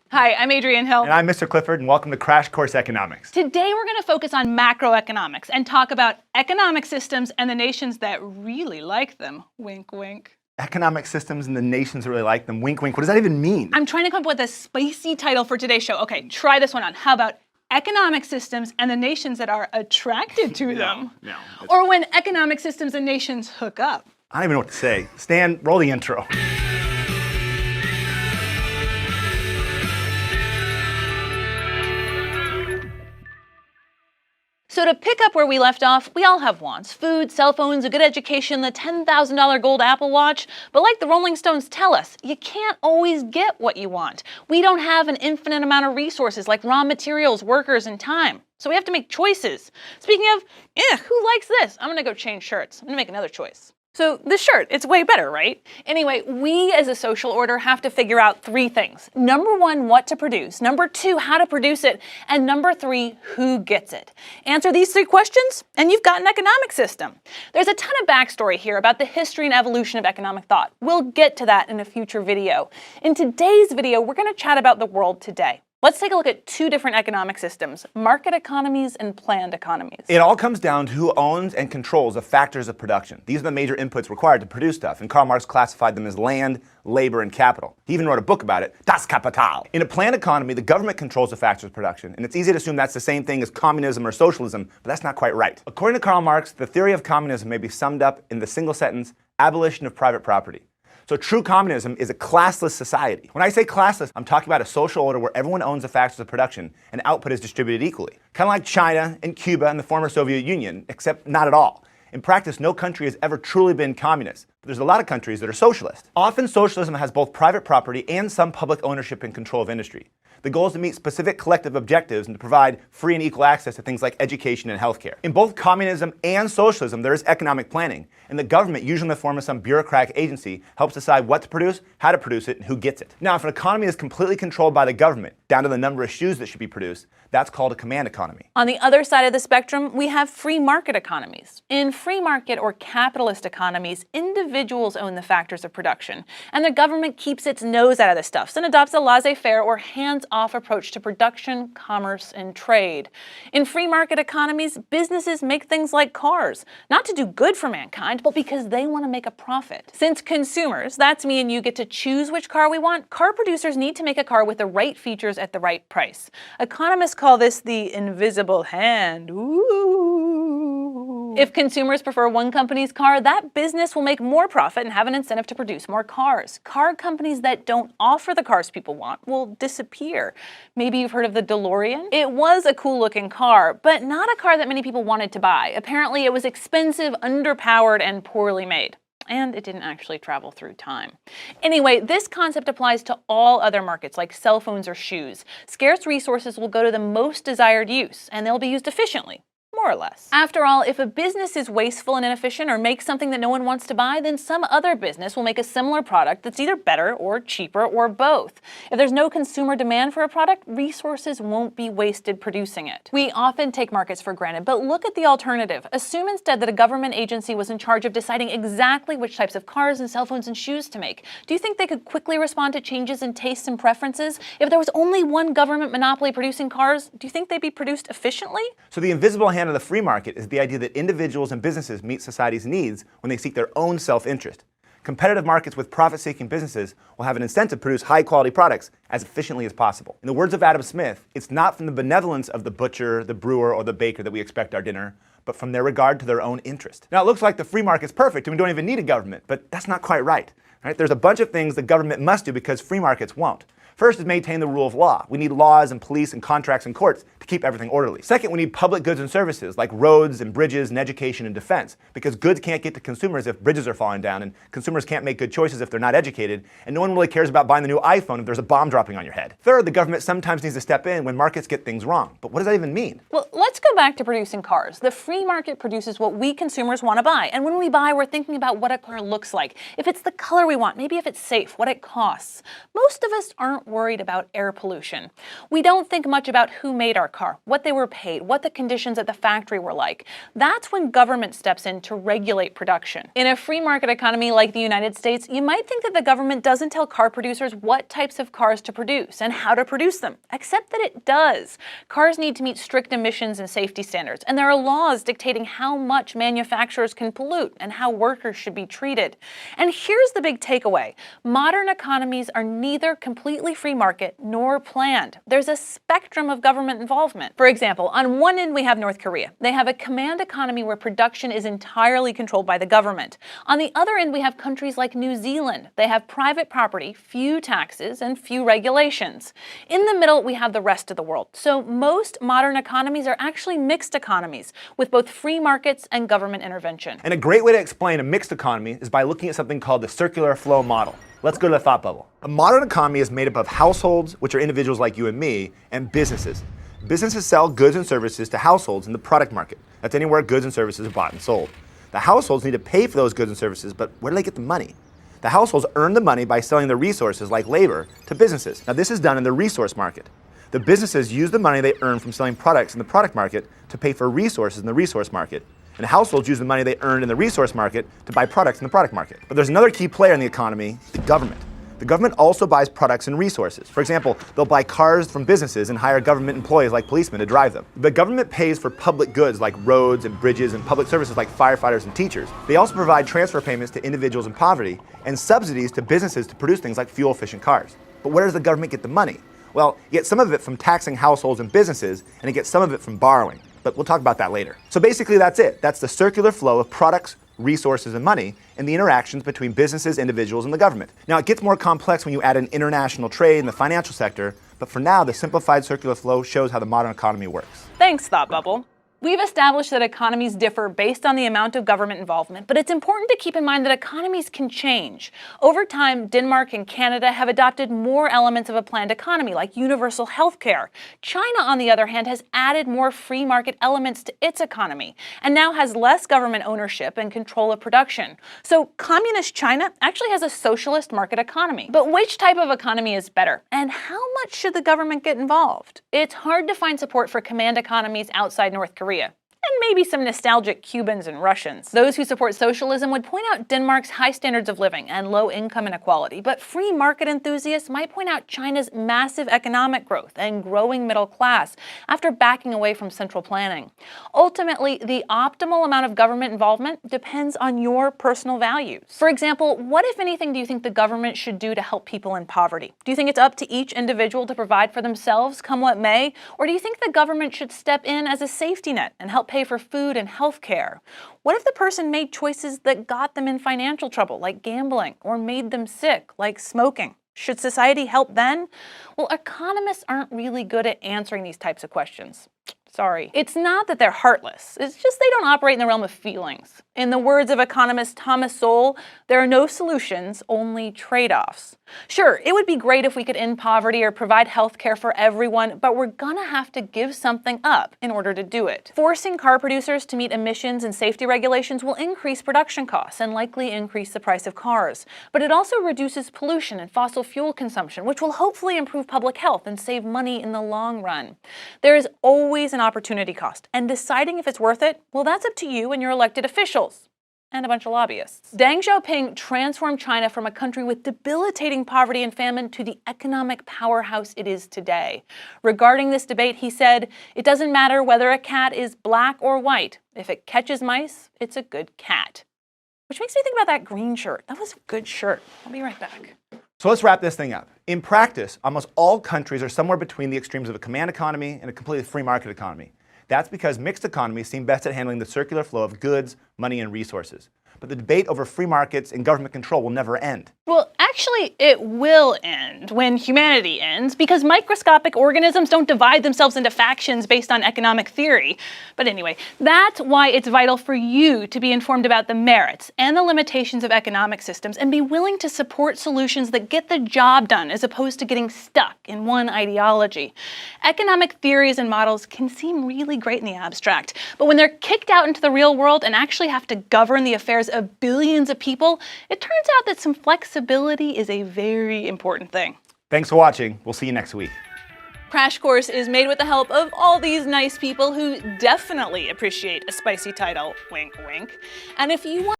Hi, I'm Adrienne Hill. And I'm Mr. Clifford, and welcome to Crash Course Economics. Today we're going to focus on macroeconomics and talk about economic systems and the nations that really like them. Wink, wink. Economic systems and the nations that really like them. Wink, wink. What does that even mean? I'm trying to come up with a spicy title for today's show. Okay, try this one on. How about economic systems and the nations that are attracted to them? No. Or when economic systems and nations hook up. I don't even know what to say. Stan, roll the intro. So to pick up where we left off, we all have wants. Food, cell phones, a good education, the $10,000 gold Apple Watch. But like the Rolling Stones tell us, you can't always get what you want. We don't have an infinite amount of resources like raw materials, workers, and time. So we have to make choices. Speaking of, who likes this? I'm gonna go change shirts. I'm gonna make another choice. So this shirt, it's way better, right? Anyway, we as a social order have to figure out three things. Number one, what to produce. Number two, how to produce it. And number three, who gets it. Answer these three questions, and you've got an economic system. There's a ton of backstory here about the history and evolution of economic thought. We'll get to that in a future video. In today's video, we're gonna chat about the world today. Let's take a look at two different economic systems, market economies and planned economies. It all comes down to who owns and controls the factors of production. These are the major inputs required to produce stuff, and Karl Marx classified them as land, labor, and capital. He even wrote a book about it, Das Kapital. In a planned economy, the government controls the factors of production, and it's easy to assume that's the same thing as communism or socialism, but that's not quite right. According to Karl Marx, the theory of communism may be summed up in the single sentence, abolition of private property. So true communism is a classless society. When I say classless, I'm talking about a social order where everyone owns the factors of production and output is distributed equally. Kind of like China and Cuba and the former Soviet Union, except not at all. In practice, no country has ever truly been communist, but there's a lot of countries that are socialist. Often socialism has both private property and some public ownership and control of industry. The goal is to meet specific collective objectives and to provide free and equal access to things like education and healthcare. In both communism and socialism, there is economic planning, and the government, usually in the form of some bureaucratic agency, helps decide what to produce, how to produce it, and who gets it. Now, if an economy is completely controlled by the government, down to the number of shoes that should be produced, that's called a command economy. On the other side of the spectrum, we have free market economies. In free market or capitalist economies, individuals own the factors of production, and the government keeps its nose out of the stuff and adopts a laissez-faire or hands-off approach to production, commerce, and trade. In free market economies, businesses make things like cars, not to do good for mankind, but because they want to make a profit. Since consumers, that's me and you, get to choose which car we want, car producers need to make a car with the right features at the right price. Economists call this the invisible hand. Ooh. If consumers prefer one company's car, that business will make more profit and have an incentive to produce more cars. Car companies that don't offer the cars people want will disappear. Maybe you've heard of the DeLorean? It was a cool looking car, but not a car that many people wanted to buy. Apparently it was expensive, underpowered, and poorly made. And it didn't actually travel through time. Anyway, this concept applies to all other markets like cell phones or shoes. Scarce resources will go to the most desired use, and they'll be used efficiently. More or less. After all, if a business is wasteful and inefficient or makes something that no one wants to buy, then some other business will make a similar product that's either better or cheaper or both. If there's no consumer demand for a product, resources won't be wasted producing it. We often take markets for granted, but look at the alternative. Assume instead that a government agency was in charge of deciding exactly which types of cars and cell phones and shoes to make. Do you think they could quickly respond to changes in tastes and preferences? If there was only one government monopoly producing cars, do you think they'd be produced efficiently? So the invisible hand of the free market is the idea that individuals and businesses meet society's needs when they seek their own self-interest. Competitive markets with profit-seeking businesses will have an incentive to produce high-quality products as efficiently as possible. In the words of Adam Smith, it's not from the benevolence of the butcher, the brewer, or the baker that we expect our dinner, but from their regard to their own interest. Now, it looks like the free market's perfect and we don't even need a government, but that's not quite right. There's a bunch of things the government must do because free markets won't. First is maintain the rule of law. We need laws and police and contracts and courts to keep everything orderly. Second, we need public goods and services like roads and bridges and education and defense, because goods can't get to consumers if bridges are falling down, and consumers can't make good choices if they're not educated, and no one really cares about buying the new iPhone if there's a bomb dropping on your head. Third, the government sometimes needs to step in when markets get things wrong. But what does that even mean? Well, let's go back to producing cars. The free market produces what we consumers want to buy, and when we buy, we're thinking about what a car looks like, if it's the color we want, maybe if it's safe, what it costs. Most of us aren't worried about air pollution. We don't think much about who made our car, what they were paid, what the conditions at the factory were like. That's when government steps in to regulate production. In a free market economy like the United States, you might think that the government doesn't tell car producers what types of cars to produce and how to produce them, except that it does. Cars need to meet strict emissions and safety standards, and there are laws dictating how much manufacturers can pollute and how workers should be treated. And here's the big takeaway. Modern economies are neither completely free market nor planned. There's a spectrum of government involvement. For example, on one end we have North Korea. They have a command economy where production is entirely controlled by the government. On the other end we have countries like New Zealand. They have private property, few taxes, and few regulations. In the middle we have the rest of the world. So most modern economies are actually mixed economies with both free markets and government intervention. And a great way to explain a mixed economy is by looking at something called the circular flow model. Let's go to the thought bubble. A modern economy is made up of households, which are individuals like you and me, and businesses. Businesses sell goods and services to households in the product market. That's anywhere goods and services are bought and sold. The households need to pay for those goods and services, but where do they get the money? The households earn the money by selling their resources, like labor, to businesses. Now this is done in the resource market. The businesses use the money they earn from selling products in the product market to pay for resources in the resource market. And households use the money they earned in the resource market to buy products in the product market. But there's another key player in the economy, the government. The government also buys products and resources. For example, they'll buy cars from businesses and hire government employees like policemen to drive them. The government pays for public goods like roads and bridges and public services like firefighters and teachers. They also provide transfer payments to individuals in poverty and subsidies to businesses to produce things like fuel-efficient cars. But where does the government get the money? Well, you get some of it from taxing households and businesses, and you get some of it from borrowing. But we'll talk about that later. So basically that's it. That's the circular flow of products, resources, and money, and the interactions between businesses, individuals, and the government. Now, it gets more complex when you add in international trade and the financial sector, but for now, the simplified circular flow shows how the modern economy works. Thanks, Thought Bubble. We've established that economies differ based on the amount of government involvement, but it's important to keep in mind that economies can change. Over time, Denmark and Canada have adopted more elements of a planned economy, like universal health care. China, on the other hand, has added more free market elements to its economy, and now has less government ownership and control of production. So communist China actually has a socialist market economy. But which type of economy is better? And how much should the government get involved? It's hard to find support for command economies outside North Korea. And maybe some nostalgic Cubans and Russians. Those who support socialism would point out Denmark's high standards of living and low income inequality, but free market enthusiasts might point out China's massive economic growth and growing middle class after backing away from central planning. Ultimately, the optimal amount of government involvement depends on your personal values. For example, what, if anything, do you think the government should do to help people in poverty? Do you think it's up to each individual to provide for themselves, come what may? Or do you think the government should step in as a safety net and help pay for food and health care? What if the person made choices that got them in financial trouble, like gambling, or made them sick, like smoking? Should society help then? Well, economists aren't really good at answering these types of questions. Sorry. It's not that they're heartless. It's just they don't operate in the realm of feelings. In the words of economist Thomas Sowell, there are no solutions, only trade-offs. Sure, it would be great if we could end poverty or provide health care for everyone, but we're gonna have to give something up in order to do it. Forcing car producers to meet emissions and safety regulations will increase production costs and likely increase the price of cars. But it also reduces pollution and fossil fuel consumption, which will hopefully improve public health and save money in the long run. There is always an opportunity cost, and deciding if it's worth it, well, that's up to you and your elected officials. And a bunch of lobbyists. Deng Xiaoping transformed China from a country with debilitating poverty and famine to the economic powerhouse it is today. Regarding this debate, he said, "It doesn't matter whether a cat is black or white. If it catches mice, it's a good cat." Which makes me think about that green shirt. That was a good shirt. I'll be right back. So let's wrap this thing up. In practice, almost all countries are somewhere between the extremes of a command economy and a completely free market economy. That's because mixed economies seem best at handling the circular flow of goods, money, and resources. But the debate over free markets and government control will never end. Well, actually, it will end when humanity ends, because microscopic organisms don't divide themselves into factions based on economic theory. But anyway, that's why it's vital for you to be informed about the merits and the limitations of economic systems and be willing to support solutions that get the job done as opposed to getting stuck in one ideology. Economic theories and models can seem really great in the abstract, but when they're kicked out into the real world and actually have to govern the affairs of billions of people, it turns out that some flexibility is a very important thing. Thanks for watching. We'll see you next week. Crash Course is made with the help of all these nice people who definitely appreciate a spicy title, wink wink. And if you want